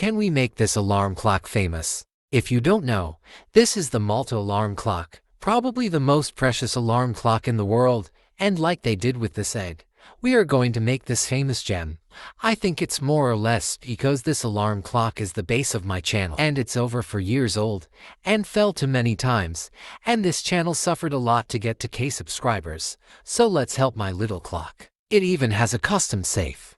can we make this alarm clock famous? If you don't know, this is the Malta alarm clock, probably the most precious alarm clock in the world, and like they did with this egg, we are going to make this famous gem. I think it's more or less because this alarm clock is the base of my channel, and it's over 4 years old, and fell to many times, and this channel suffered a lot to get to K subscribers, so let's help my little clock. It even has a custom safe.